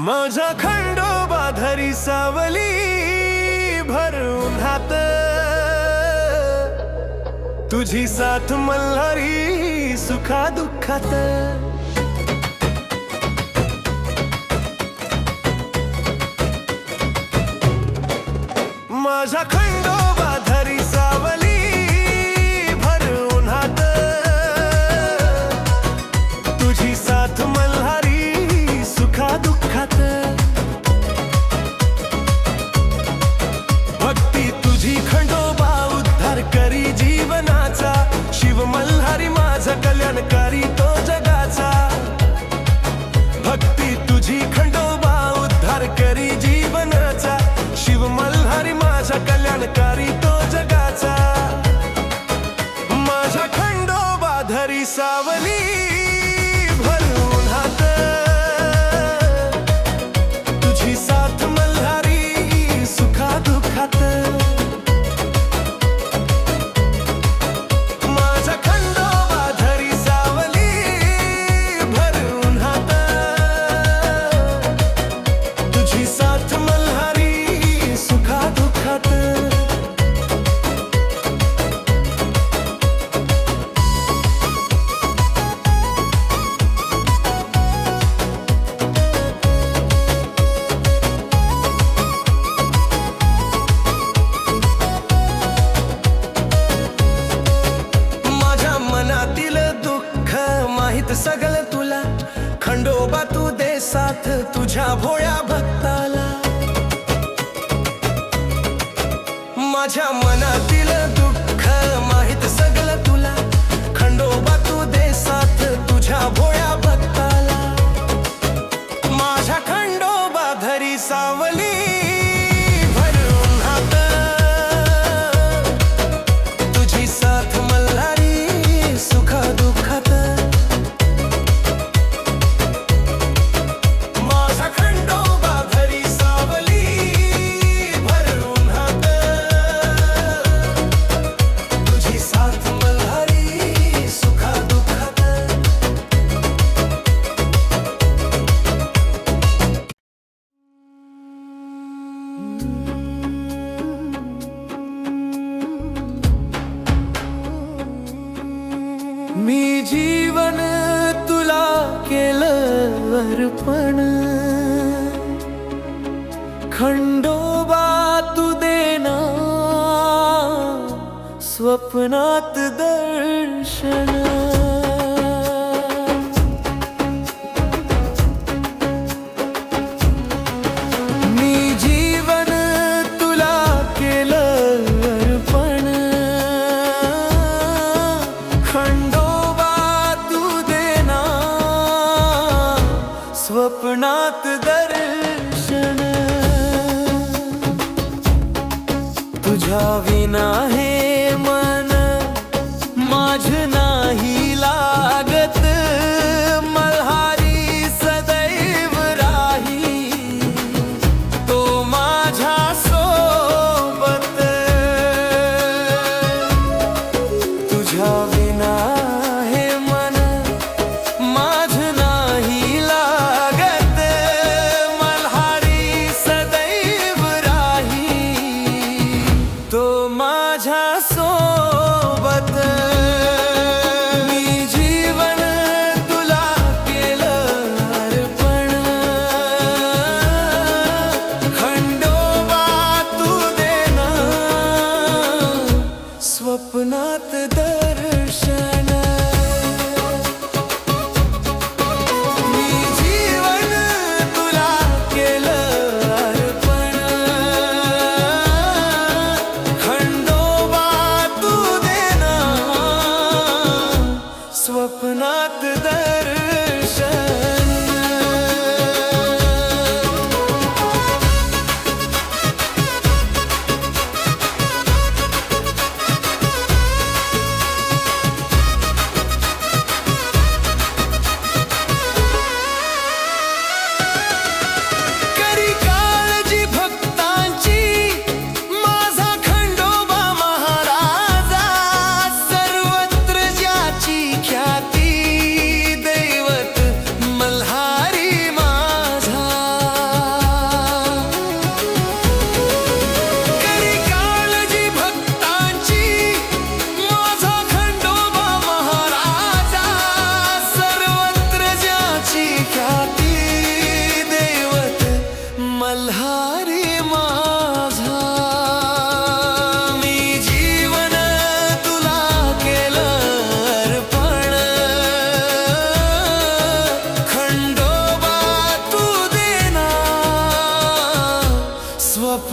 माझा खंडोबा धरी सावली भर उन्हात, तुझी साथ मल्हारी सुखा दुःखात। माझा खंडोबा धरी सावली भर उन्हात, तुझी साथ मल्हारी सुखा दुःखात। भक्ती तुझी खंडोबा उद्धार करी जीवनाचा, शिव मल्हारी माझा कल्याणकारी तो जगाचा। भक्ती तुझी खंडोबा उद्धार करी जीवनाचा, शिव मल्हारी माझा कल्याणकारी तो जगाचा। माझा खंडोबा धरी सावली भर उन्हात, तुझी साथ मल्हारी सुखा दुःखात। माझा खंडोबा धरी सावली भर उन्हात, तुझी साथ मल्हारी सुखा दुःखात। माझ्या मनातील दुःख माहित सगळं तुला, खंडोबा तू दे साथ तुझ्या भोळ्या भक्ताला। माझ्या मनातील दुःख माहित सगळं तुला, खंडोबा तू दे साथ तुझ्या भोळ्या भक्ताला। माझ्या खंडोबा धरी सावली भर उन्हात, तुझी साथ मल्हारी सुखा दुःखात। माझा खंडोबा धरी सावली भर उन्हात, तुझी साथ मल्हारी सुखा दुःखात। मी जीवन तुला केलं अर्पण, खंडोबा तू देना स्वप्नात दर्शन। मी जीवन तुला केलं अर्पण, खंडोबा तू देना स्वप्नात दर्शन। तुझ्या विना हे मन माझ नाही लागत, मल्हारी सदैव राही तो माझ्या सोबत। तुझ्या विना हे मन माझ नाही लागत, मल्हारी सदैव राही तो माझ्या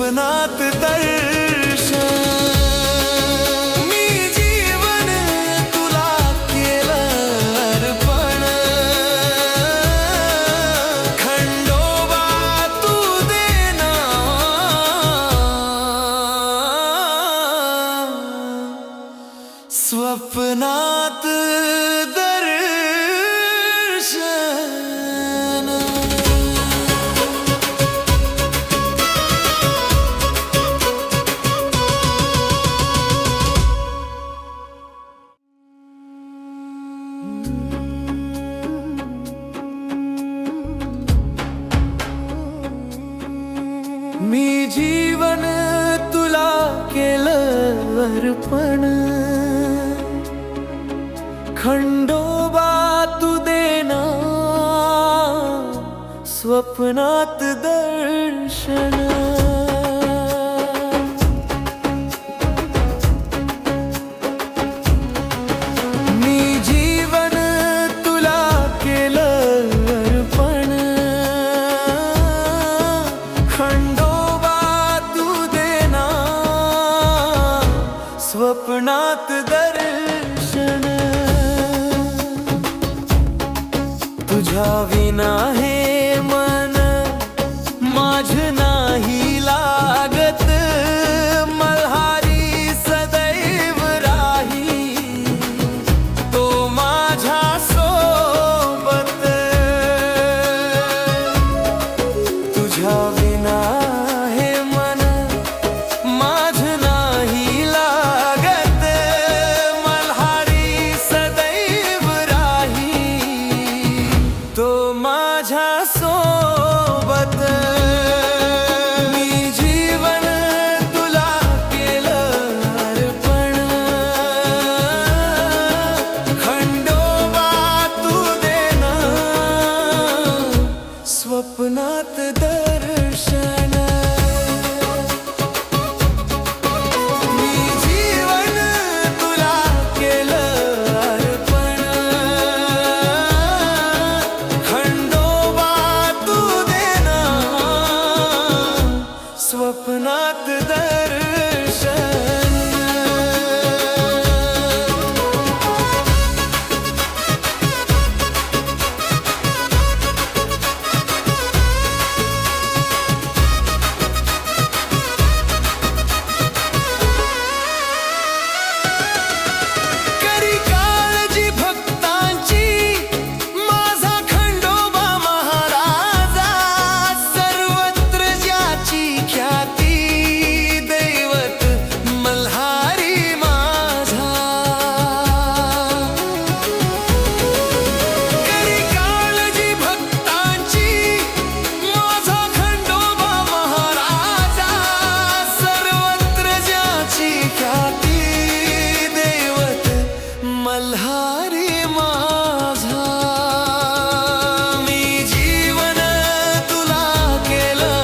स्वप्नात दर्शन मी जीवन तुला केलं अर्पण खंडोबा तू देना स्वप्नात दर्शन मी जीवन तुला केलं अर्पण खंडोबा तू देना स्वप्नात दर्शन मी जीवन तुला केलं अर्पण खंडोबा तू देना स्वप्नात दर्शन तुझ्या विना हे मन माझ नाही लागत मल्हारी सदैव राही तो माझ्या सोबत तुझ्या विना हे मन माझ नाही लागत मल्हारी सदैव राही तो माझ्या सोबत मी जीवन तुला केलं अर्पण खंडोबा तू देना स्वप्नात दर्शन मी जीवन तुला केलं अर्पण स्वप्नात दर्शन करी काळजी भक्तांची माझा खंडोबा महाराजा सर्वत्र ज्याची ख्याती दैवत मल्हारी माझा करी काळजी भक्तांची माझा खंडोबा महाराजा सर्वत्र ज्याची ख्याती दैवत मल्हारी माझा मी जीवन तुला केलं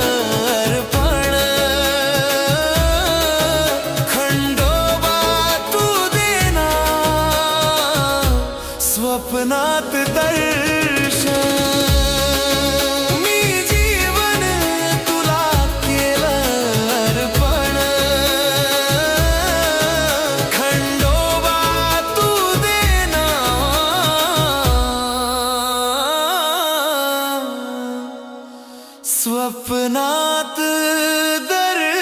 अर्पण खंडोबा तू देना स्वप्नात दर्शन मी जीवन तुला केलं अर्पण खंडोबा तू देना स्वप्नात दर्शन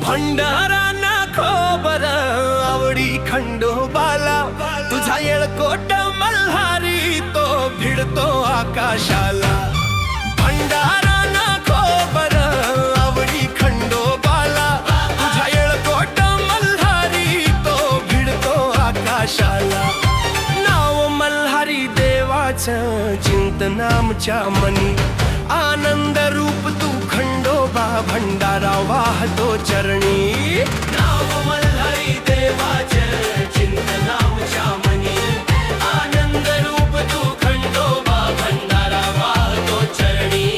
भंडारा खोबर आवडी खंडोबाला तुझा येळकोट मल्हारी तो भिडतो आकाशाला भंडारा खोबर आवडी खंडोबाला तुझा येळकोट मल्हारी तो भिडतो आकाशाला नाव मल्हारी देवाचं चिंतन आमच्या मनी आनंद रूप तू खंडोबा भंडारा वाहतो चरणी नाव मल्हारी देवाचे चिंतन आमच्या मनी आनंद रूप तू खंडोबा भंडारा वाहतो चरणी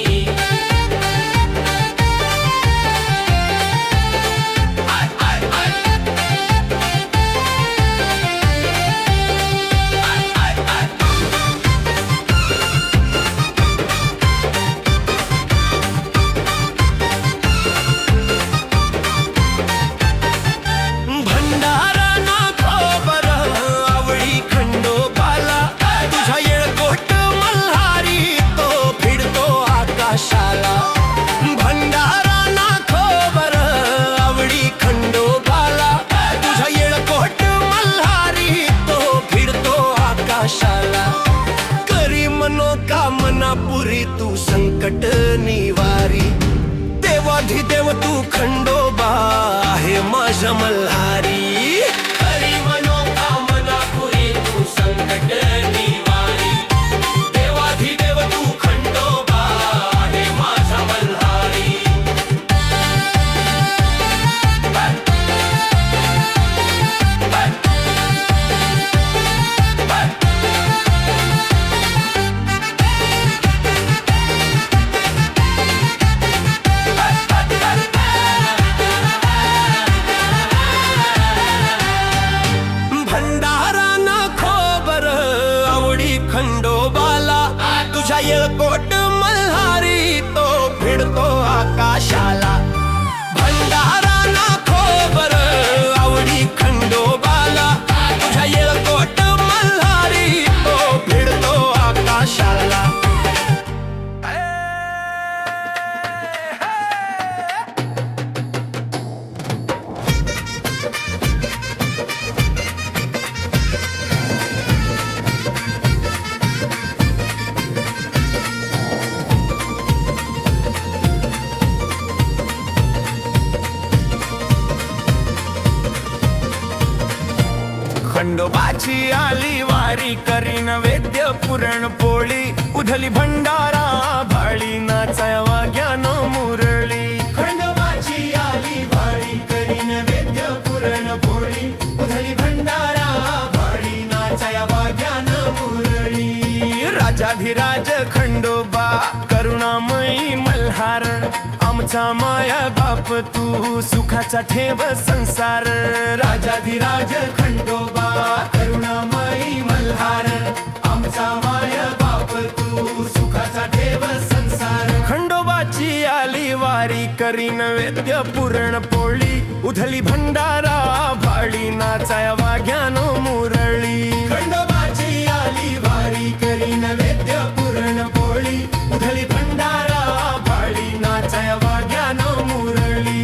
करी मनोकामना पुरी तू संकट निवारी देवाधिदेव तू खंडोबा आहे माझ्या मल्हारी करी मनोकामना पुरी तू संकट निवारी देवाधिदेव तू खंडोबा आहे माझ्या मल्हारी खंडोबाला तुझ्या येळकोट मल्हारी तो फिरतो आकाशाला भंडारा ना खोबर आवडी खंडोबाला तुझ्या येळकोट मल्हारी तो फिरतो आकाशाला खंडोबाची आली वारी करीन वेद्य पुरण पोळी उधली भंडारा भाळी नाचावा ज्ञान मुरळी खंडोबाची आली वारी करीन वेद्य पुरण पोळी उधली भंडारा भाळी नाचावा ज्ञान मुरळी राजाधिराज खंडोबा करुणामयी मल्हार आमचा माया बाप तू सुखाचा ठेव संसार राजाधिराज खंडोबा करुणामयी मल्हार आमचा माया बाप तू सुखाचा ठेव संसार खंडोबाची आली वारी करीन वेद्य पुरण पोळी उधली भंडारा भाळी नाचावा ज्ञान मुरळी खंडोबाची आली वारी करीन वेद्य पुरण पोळी उधली भंडारा भाळी नाचावा ज्ञान मुरळी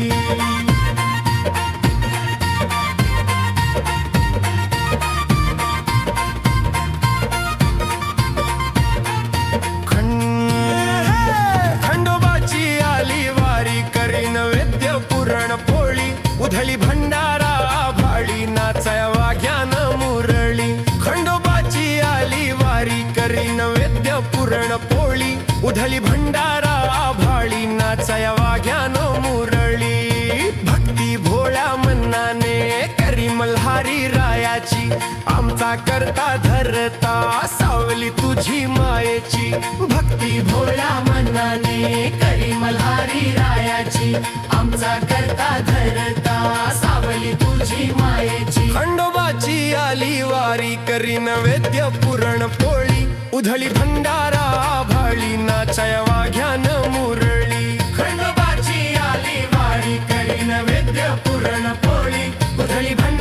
खंडोबाची आली वारी करीन वेद्य पुरण पोळी उधली भंडारा भाळी नाचावा ज्ञान मुरळी खंडोबाची आली वारी करीन वेद्य पुरण पोळी उधली भंडारा भाळी नाचावा ज्ञान मुरळी भक्ती भोळ्या मनाने करी मल्हारी रायाची आमचा करता धरता सावली तुझी मायेची भक्ती भोळ्या मनाने करी मल्हारी रायाची आमचा करता धरता सावली तुझी मायेची खंडोबाची आली वारी करीन वेद्य पुरण पोळी उधली भंडारा भाळी नाचावा ज्ञान मुरळी खंडोबाची आली वारी करीन वेद्य पुरण पोळी उधली भंडारा